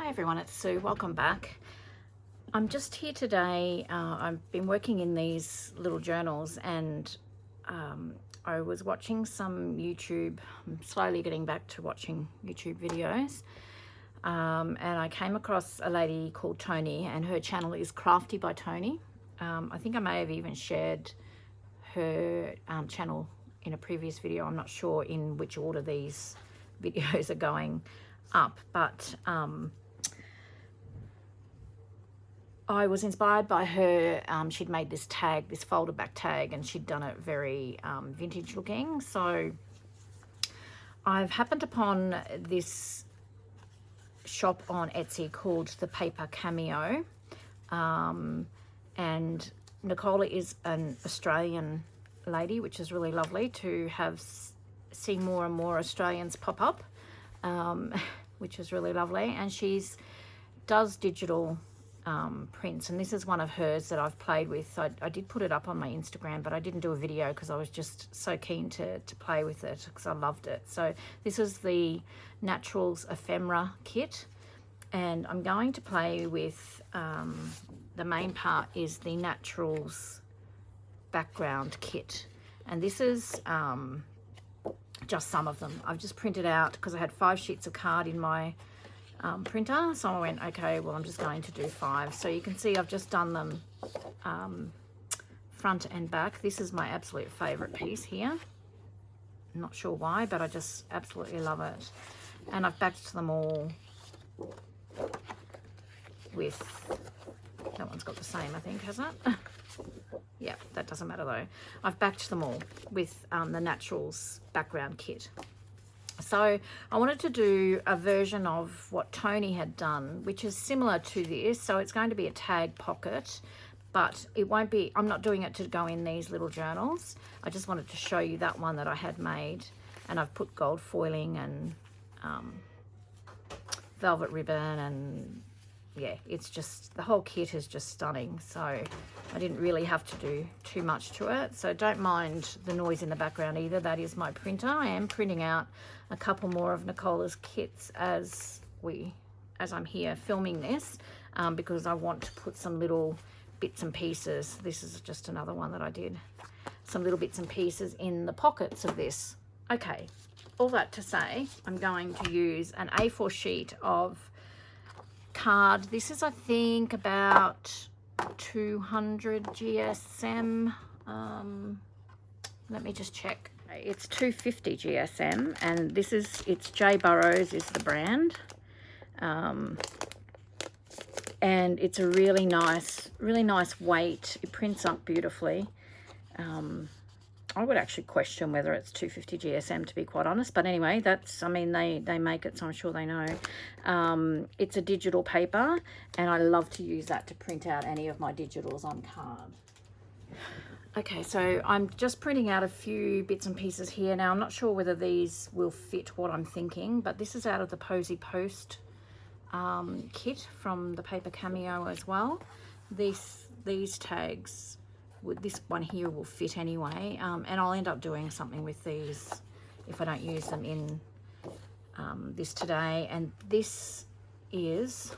Hi everyone, it's Sue. Welcome back. I'm just here today. I've been working in these little journals and I was watching some YouTube. I'm slowly getting back to watching YouTube videos. And I came across a lady called Tony, and her channel is Crafty by Tony. I think I may have even shared her channel in a previous video. I'm not sure in which order these videos are going up, but I was inspired by her. She'd made this tag, this folder back tag, and she'd done it very vintage looking. So I've happened upon this shop on Etsy called The Paper Cameo, and Nicola is an Australian lady, which is really lovely to have seen more and more Australians pop up, which is really lovely. And she's does digital prints, and this is one of hers that I've played with. I did put it up on my Instagram, but I didn't do a video because I was just so keen to play with it because I loved it. So this is the Naturals Ephemera kit, and I'm going to play with the main part is the Naturals background kit, and this is just some of them. I've just printed out because I had 5 sheets of card in my printer, so I went, okay, well, I'm just going to do 5. So you can see I've just done them front and back. This is my absolute favorite piece here. I'm not sure why, but I just absolutely love it. And I've backed them all with, that one's got the same, I think, has it? Yeah, that doesn't matter though. I've backed them all with the Naturals background kit. So I wanted to do a version of what Tony had done, which is similar to this. So it's going to be a tag pocket, but it won't be, I'm not doing it to go in these little journals. I just wanted to show you that one that I had made, and I've put gold foiling and velvet ribbon, and yeah, it's just, the whole kit is just stunning. So I didn't really have to do too much to it. So don't mind the noise in the background either. That is my printer. I am printing out a couple more of Nicola's kits as I'm here filming this, because I want to put some little bits and pieces. This is just another one that I did. Some little bits and pieces in the pockets of this. Okay, all that to say, I'm going to use an A4 sheet of card. This is, I think, about 200 GSM. Let me just check. It's 250 GSM, and this is, it's J Burrows is the brand, and it's a really nice weight. It prints up beautifully. I would actually question whether it's 250 GSM, to be quite honest, but anyway, that's, I mean, they make it, so I'm sure they know. It's a digital paper, and I love to use that to print out any of my digitals on card. Okay, so I'm just printing out a few bits and pieces here. Now, I'm not sure whether these will fit what I'm thinking, but this is out of the Posy Post kit from the Paper Cameo as well. These tags, with this one here, will fit anyway, and I'll end up doing something with these if I don't use them in this today. And this is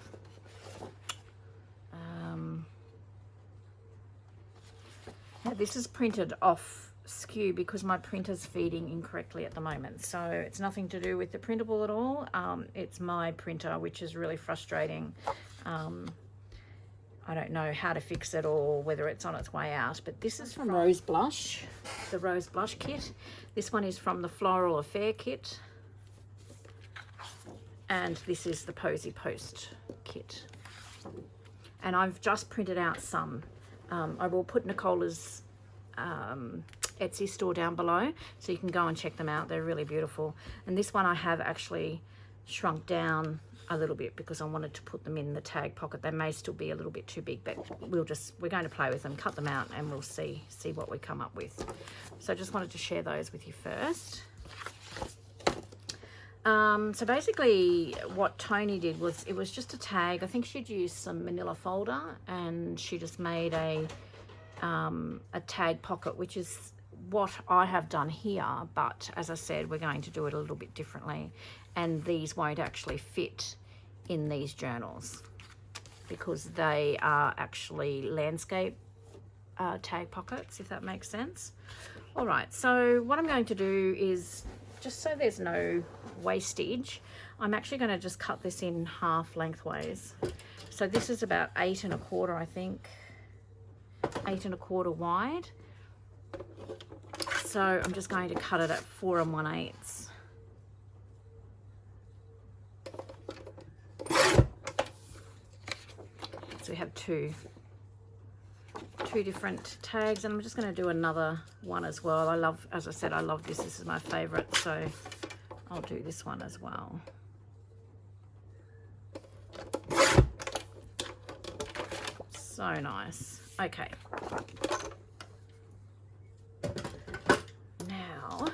now this is printed off skew because my printer's feeding incorrectly at the moment, so it's nothing to do with the printable at all. It's my printer, which is really frustrating. I don't know how to fix it or whether it's on its way out, but this is from Rose Blush, the Rose Blush kit. This one is from the Floral Affair kit, and this is the Posy Post kit. And I've just printed out some. I will put Nicola's Etsy store down below, so you can go and check them out. They're really beautiful. And this one I have actually shrunk down a little bit because I wanted to put them in the tag pocket. They may still be a little bit too big, but we're going to play with them, cut them out, and we'll see what we come up with. So I just wanted to share those with you first. So basically what Tony did was, it was just a tag. I think she'd used some manila folder, and she just made a tag pocket, which is what I have done here, but as I said, we're going to do it a little bit differently, and these won't actually fit in these journals because they are actually landscape tag pockets, if that makes sense. All right, so what I'm going to do is, just so there's no wastage, I'm actually going to just cut this in half lengthways. So this is about 8 1/4, I think, 8 1/4 wide. So I'm just going to cut it at 4 1/8. So we have two different tags, and I'm just going to do another one as well. I love, as I said, I love this. This is my favorite, so I'll do this one as well. So nice. Okay. Now,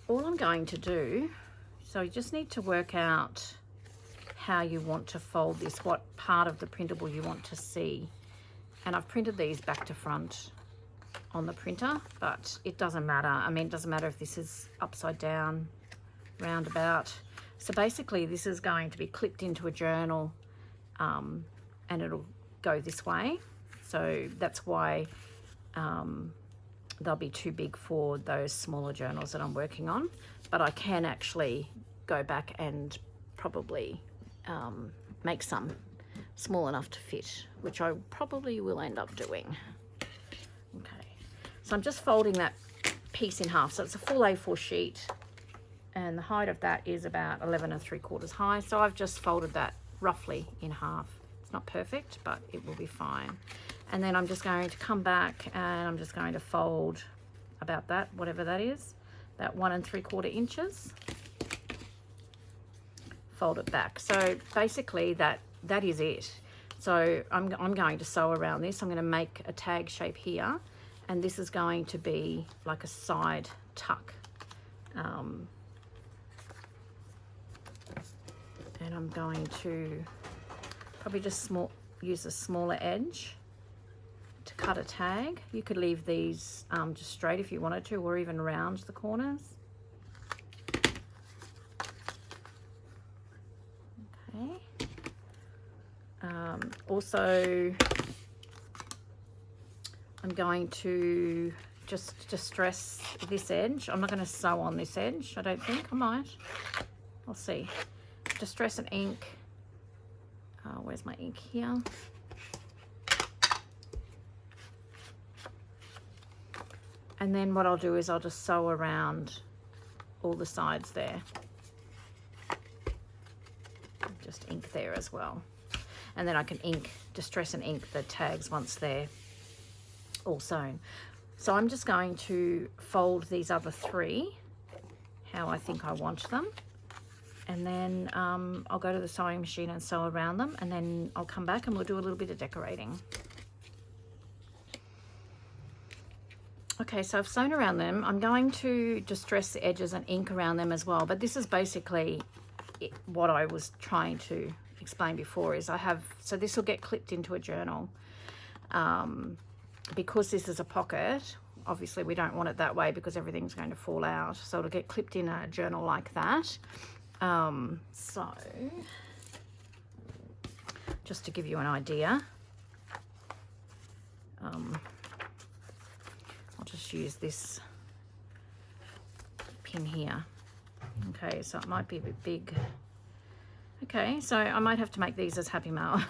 all I'm going to do, so you just need to work out how you want to fold this, what part of the printable you want to see. And I've printed these back to front on the printer, but it doesn't matter. I mean, it doesn't matter if this is upside down, roundabout. So basically this is going to be clipped into a journal, and it'll go this way. So that's why they'll be too big for those smaller journals that I'm working on. But I can actually go back and probably make some small enough to fit, which I probably will end up doing. Okay, so I'm just folding that piece in half. So it's a full A4 sheet, and the height of that is about 11 3/4 high. So I've just folded that roughly in half. It's not perfect, but it will be fine. And then I'm just going to come back and I'm just going to fold about that, whatever that is, about 1 3/4 inches. Fold it back. So basically that is it. So I'm going to sew around this. I'm going to make a tag shape here, and this is going to be like a side tuck. And I'm going to probably just use a smaller edge to cut a tag. You could leave these just straight if you wanted to, or even round the corners. Okay. Also, I'm going to just distress this edge. I'm not going to sew on this edge, I don't think. I might. I'll see. Distress and ink. Where's my ink here? And then what I'll do is I'll just sew around all the sides there. Just ink there as well. And then I can distress and ink the tags once they're all sewn. So I'm just going to fold these other three how I think I want them. And then I'll go to the sewing machine and sew around them, and then I'll come back and we'll do a little bit of decorating. Okay, so I've sewn around them. I'm going to distress the edges and ink around them as well, but this is basically what I was trying to explain before. Is so this will get clipped into a journal. Because this is a pocket, obviously we don't want it that way because everything's going to fall out. So it'll get clipped in a journal like that. So just to give you an idea, I'll just use this pin here. Okay, so it might be a bit big. Okay, so I might have to make these as Happy Mail,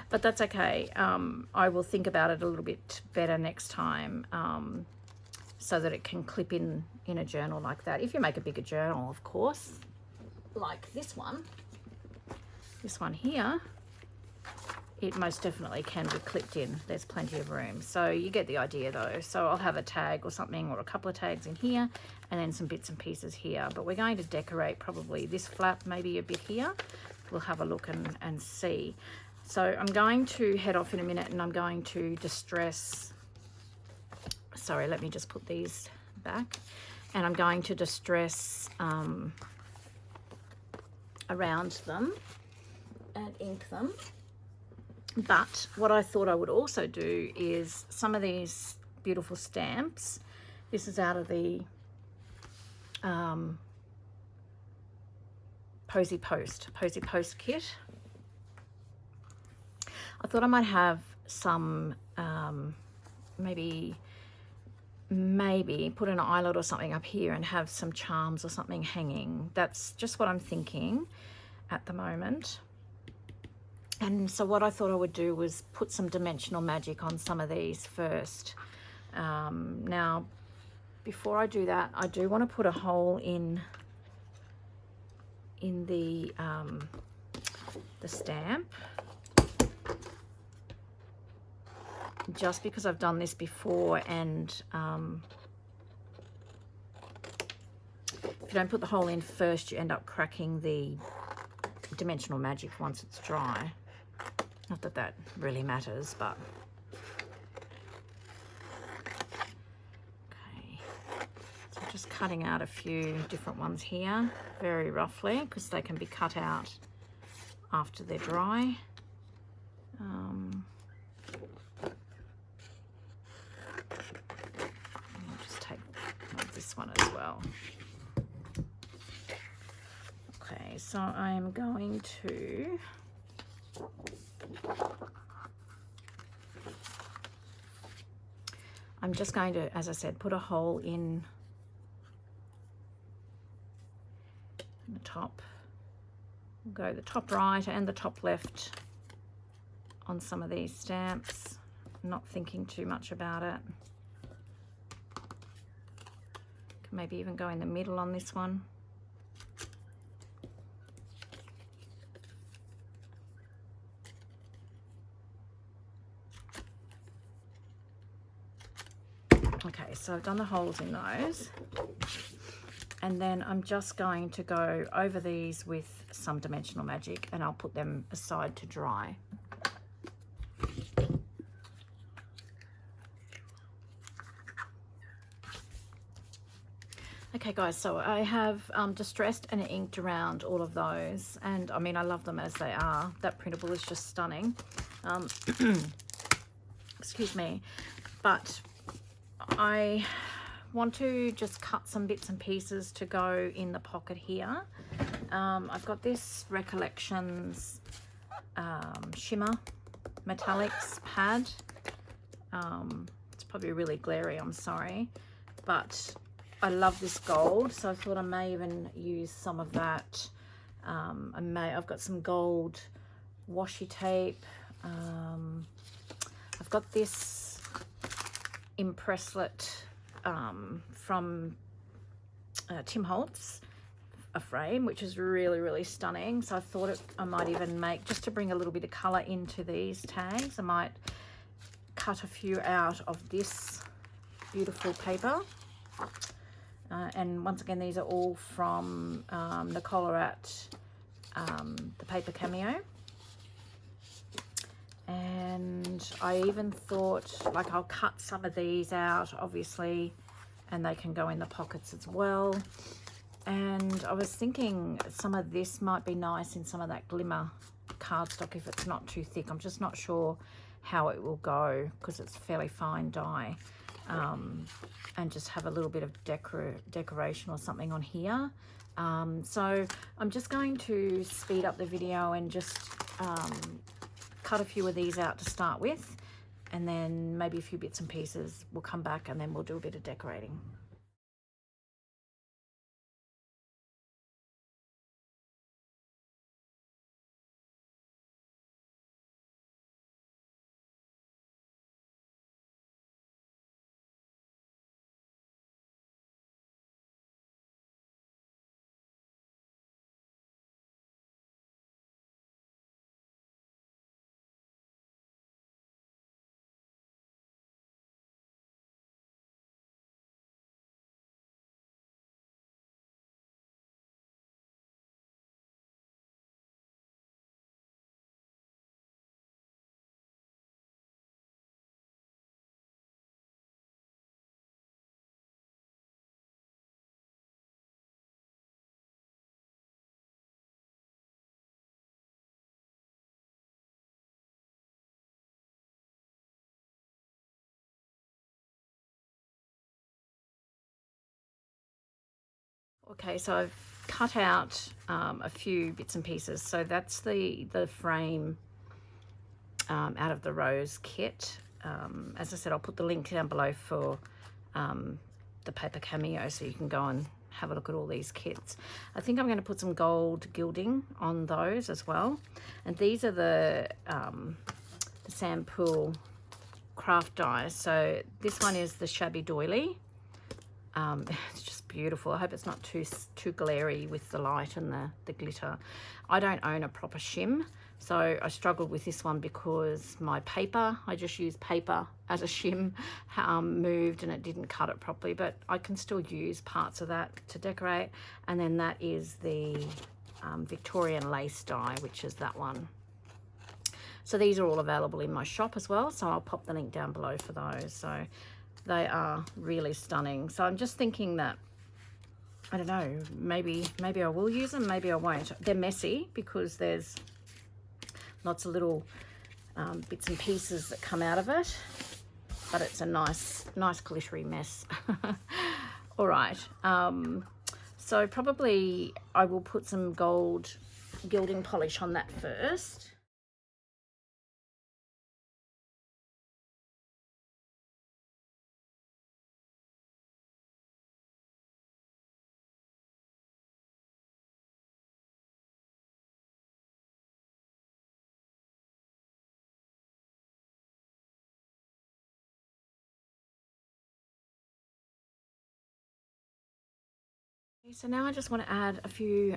but that's okay. I will think about it a little bit better next time, so that it can clip in a journal like that. If you make a bigger journal, of course, like this one here, it most definitely can be clipped in. There's plenty of room. So you get the idea though. So I'll have a tag or something, or a couple of tags in here, and then some bits and pieces here. But we're going to decorate probably this flap, maybe a bit here. We'll have a look and see. So I'm going to head off in a minute, and I'm going to distress, sorry, let me just put these back. And I'm going to distress around them and ink them. But what I thought I would also do is some of these beautiful stamps. This is out of the Posy Post kit. I thought I might have some, maybe put an eyelet or something up here and have some charms or something hanging. That's just what I'm thinking at the moment. And so what I thought I would do was put some dimensional magic on some of these first. Now, before I do that, I do want to put a hole in the stamp, just because I've done this before, and if you don't put the hole in first, you end up cracking the dimensional magic once it's dry. Not that that really matters, but okay. So I'm just cutting out a few different ones here, very roughly, because they can be cut out after they're dry. I'll just take this one as well. Okay, so I'm going to just going to, as I said, put a hole in the top. We'll go the top right and the top left on some of these stamps, not thinking too much about it. Can maybe even go in the middle on this one. Okay, so I've done the holes in those, and then I'm just going to go over these with some dimensional magic, and I'll put them aside to dry. Okay guys, so I have distressed and inked around all of those, and I mean, I love them as they are. That printable is just stunning. Excuse me, but I want to just cut some bits and pieces to go in the pocket here. I've got this Recollections shimmer metallics pad. It's probably really glary, I'm sorry, but I love this gold, so I thought I may even use some of that. I've got some gold washi tape. I've got this impresslet from Tim Holtz, a frame, which is really, really stunning. So I thought I might even make, just to bring a little bit of colour into these tags, I might cut a few out of this beautiful paper. And once again, these are all from Nicola at the Paper Cameo. And I even thought, like, I'll cut some of these out, obviously, and they can go in the pockets as well. And I was thinking some of this might be nice in some of that glimmer cardstock if it's not too thick. I'm just not sure how it will go because it's fairly fine dye. And just have a little bit of decoration or something on here. So I'm just going to speed up the video and just cut a few of these out to start with, and then maybe a few bits and pieces. We'll come back and then we'll do a bit of decorating. Okay, so I've cut out a few bits and pieces. So that's the frame out of the rose kit. As I said, I'll put the link down below for the paper cameo, so you can go and have a look at all these kits. I think I'm going to put some gold gilding on those as well. And these are the Sampool craft dies. So this one is the Shabby Doily. It's just beautiful. I hope it's not too glary with the light and the glitter. I don't own a proper shim, so I struggled with this one because my paper, I just used paper as a shim, moved and it didn't cut it properly, but I can still use parts of that to decorate. And then that is the Victorian lace die, which is that one. So these are all available in my shop as well, so I'll pop the link down below for those. So they are really stunning. So I'm just thinking that, I don't know, maybe I will use them, maybe I won't. They're messy because there's lots of little bits and pieces that come out of it, but it's a nice glittery mess. All right, so probably I will put some gold gilding polish on that first. So now I just want to add a few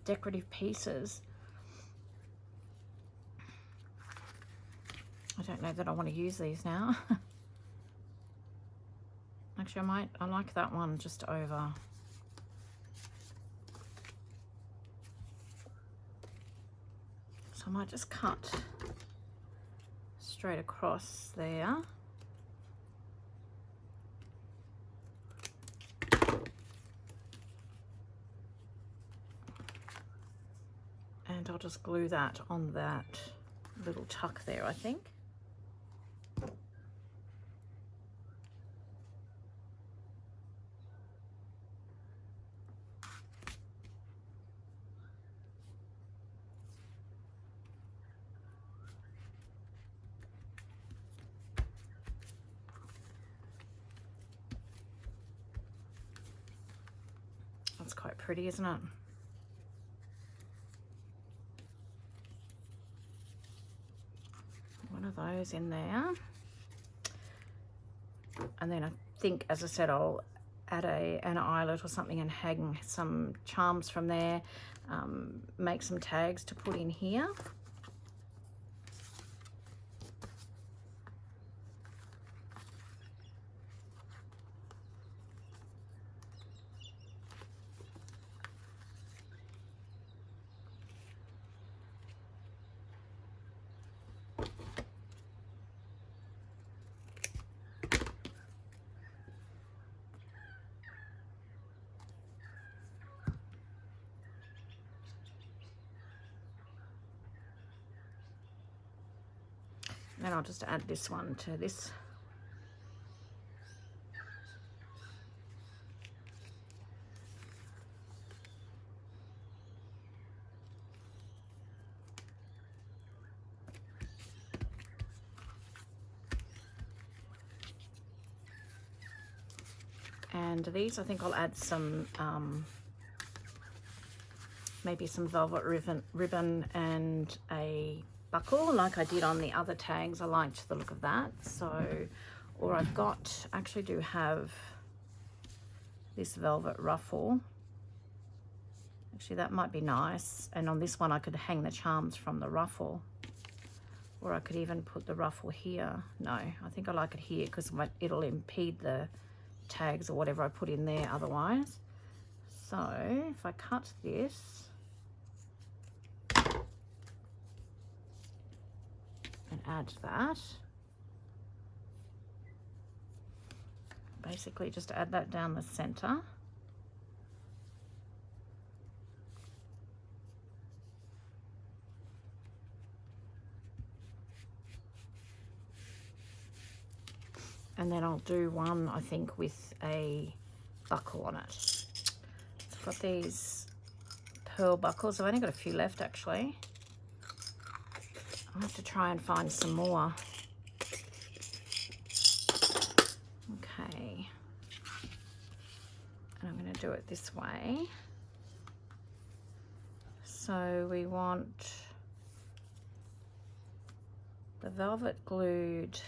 decorative pieces. I don't know that I want to use these now. Actually, I like that one just over. So I might just cut straight across there. And I'll just glue that on that little tuck there, I think. That's quite pretty, isn't it? One of those in there. And then I think, as I said, I'll add an eyelet or something and hang some charms from there, make some tags to put in here. Then I'll just add this one to this. And these, I think I'll add some, maybe some velvet ribbon and a buckle like I did on the other tags. I liked the look of that. So, or I've got, actually do have this velvet ruffle. Actually, that might be nice. And on this one, I could hang the charms from the ruffle. Or I could even put the ruffle here. No, I think I like it here because it'll impede the tags or whatever I put in there otherwise. So if I cut this and add that, basically just add that down the center. And then I'll do one, I think, with a buckle on it. Let's got these pearl buckles. I've only got a few left actually. I'll have to try and find some more. Okay. And I'm going to do it this way. So we want the velvet glued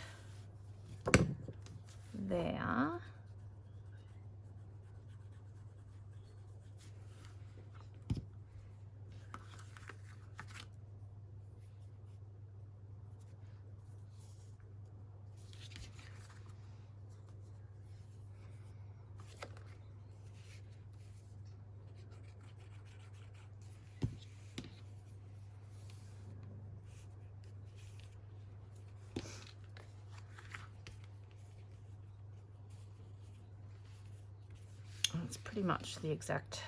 there. It's pretty much the exact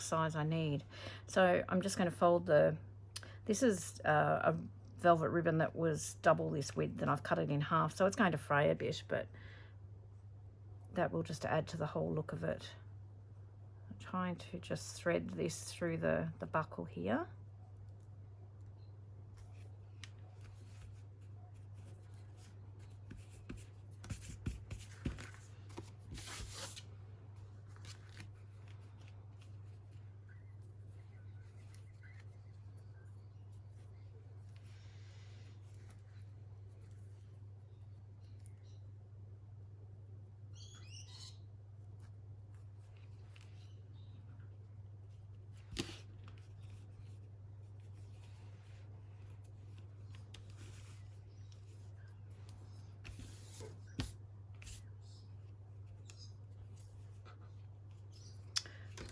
size I need. So I'm just going to fold this is a velvet ribbon that was double this width, and I've cut it in half, so it's going to fray a bit, but that will just add to the whole look of it. I'm trying to just thread this through the buckle here.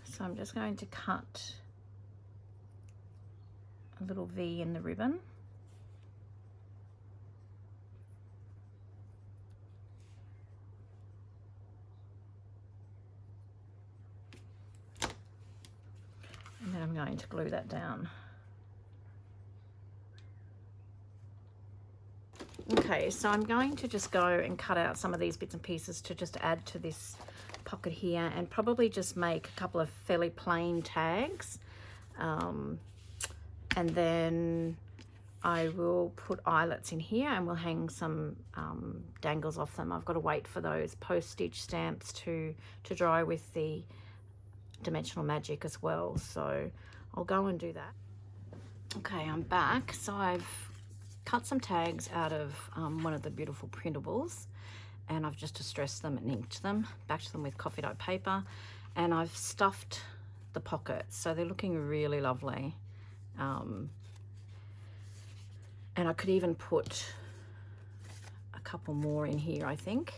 So I'm just going to cut a little V in the ribbon. And then I'm going to glue that down. Okay, so I'm going to just go and cut out some of these bits and pieces to just add to this pocket here, and probably just make a couple of fairly plain tags, and then I will put eyelets in here, and we'll hang some dangles off them. I've got to wait for those post-stitch stamps to dry with the Dimensional Magic as well, so I'll go and do that. Okay, I'm back. So I've cut some tags out of one of the beautiful printables, and I've just distressed them and inked them, backed them with coffee dye paper, and I've stuffed the pockets, so they're looking really lovely. And I could even put a couple more in here, I think.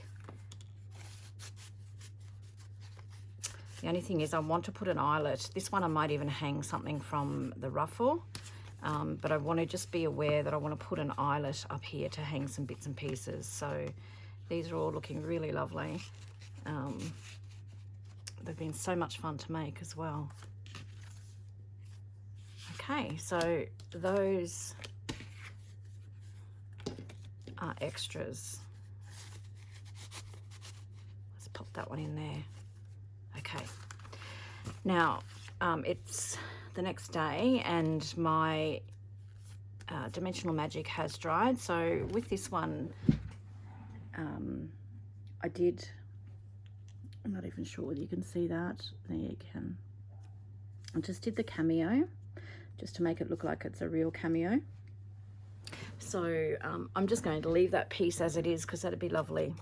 The only thing is I want to put an eyelet. This one I might even hang something from the ruffle, but I want to just be aware that I want to put an eyelet up here to hang some bits and pieces. So these are all looking really lovely. They've been so much fun to make as well. Okay, so those are extras. Let's pop that one in there. Okay, now it's the next day, and my Dimensional Magic has dried. So with this one, I'm not even sure whether you can see that. There you can. I just did the cameo just to make it look like it's a real cameo. So I'm just going to leave that piece as it is, because that'd be lovely.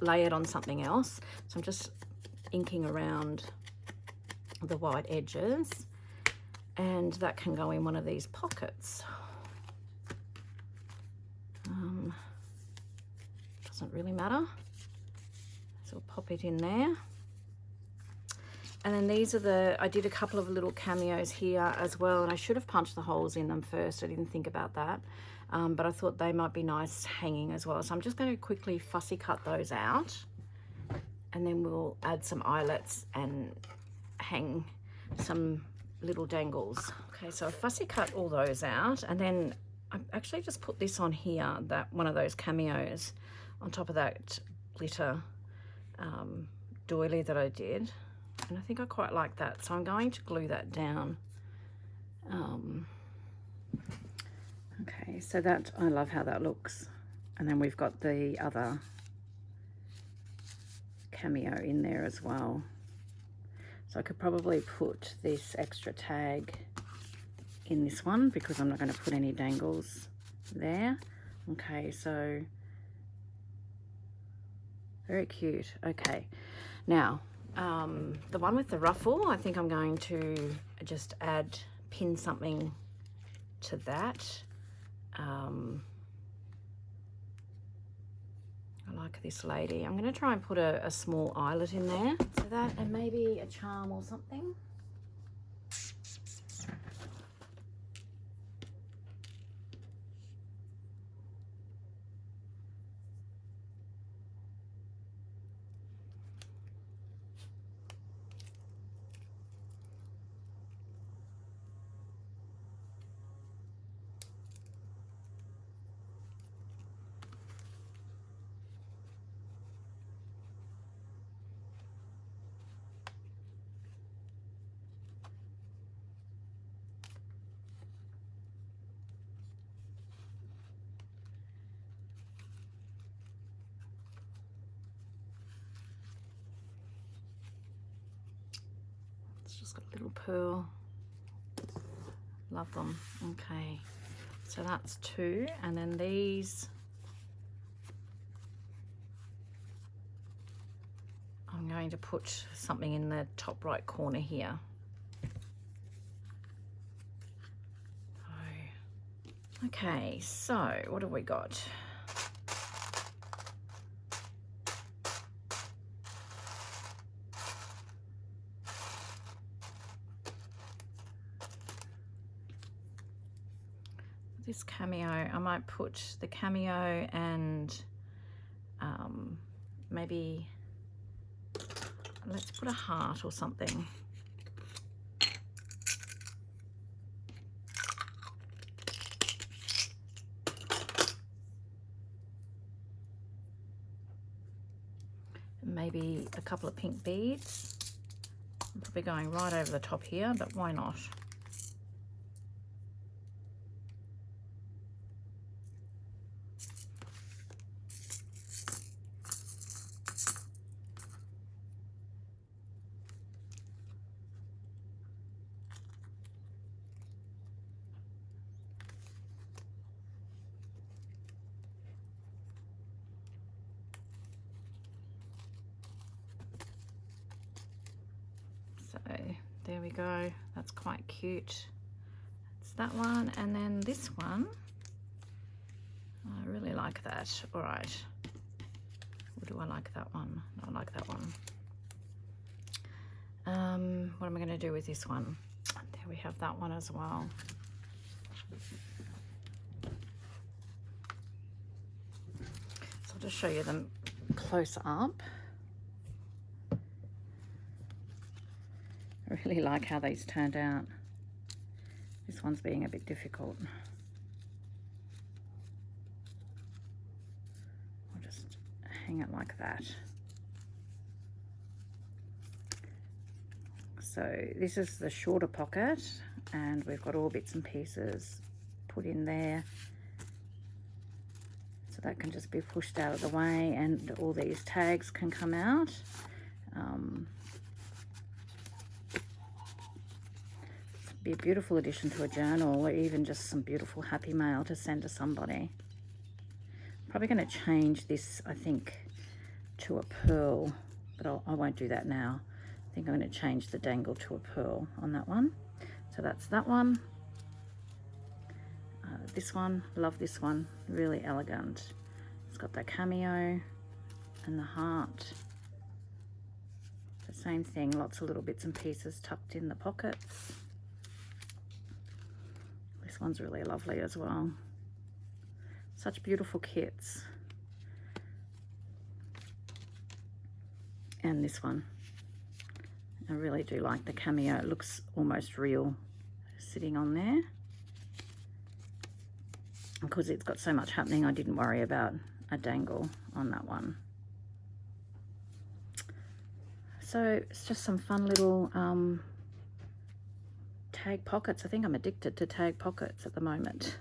Lay it on something else. So I'm just inking around the white edges, and that can go in one of these pockets. Doesn't really matter. So we'll pop it in there. And then these are I did a couple of little cameos here as well, and I should have punched the holes in them first. I didn't think about that. But I thought they might be nice hanging as well. So I'm just going to quickly fussy cut those out, and then we'll add some eyelets and hang some little dangles. Okay, so I fussy cut all those out, and then I actually just put this on here, that one of those cameos on top of that glitter doily that I did, and I think I quite like that, so I'm going to glue that down. Okay, so that, I love how that looks. And then we've got the other cameo in there as well. So I could probably put this extra tag in this one because I'm not going to put any dangles there. Okay, so very cute. Okay, now the one with the ruffle, I think I'm going to just pin something to that. I like this lady. I'm going to try and put a small eyelet in there. So that, and maybe a charm or something. Just got a little pearl. Love them. Okay, so that's 2, and then these I'm going to put something in the top right corner here. Okay, so what have we got? This cameo, I might put the cameo and maybe let's put a heart or something. Maybe a couple of pink beads. I'm probably going right over the top here, but why not? So there we go, that's quite cute. It's that one, and then this one, I really like that. All right, or do I like that one? No, I like that one. What am I going to do with this one? There we have that one as well. So I'll just show you them close up. I really like how these turned out. This one's being a bit difficult. I'll just hang it like that. So this is the shorter pocket, and we've got all bits and pieces put in there. So that can just be pushed out of the way, and all these tags can come out. Be a beautiful addition to a journal, or even just some beautiful happy mail to send to somebody. Probably going to change this, I think, to a pearl, but I won't do that now. I think I'm going to change the dangle to a pearl on that one. So that's that one. This one, love this one, really elegant. It's got that cameo and the heart. The same thing, lots of little bits and pieces tucked in the pockets. This one's really lovely as well. Such beautiful kits. And this one, I really do like the cameo. It looks almost real sitting on there. Because it's got so much happening, I didn't worry about a dangle on that one. so it's just some fun little tag pockets. I think I'm addicted to tag pockets at the moment.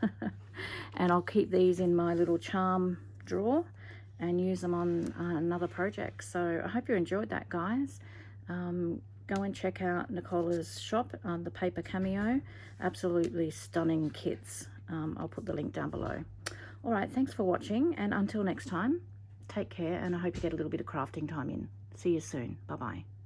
And I'll keep these in my little charm drawer and use them on another project. So I hope you enjoyed that, guys. Go and check out Nicola's shop, the Paper Cameo. Absolutely stunning kits. I'll put the link down below. All right, thanks for watching, and until next time, take care, and I hope you get a little bit of crafting time in. See you soon. Bye-bye.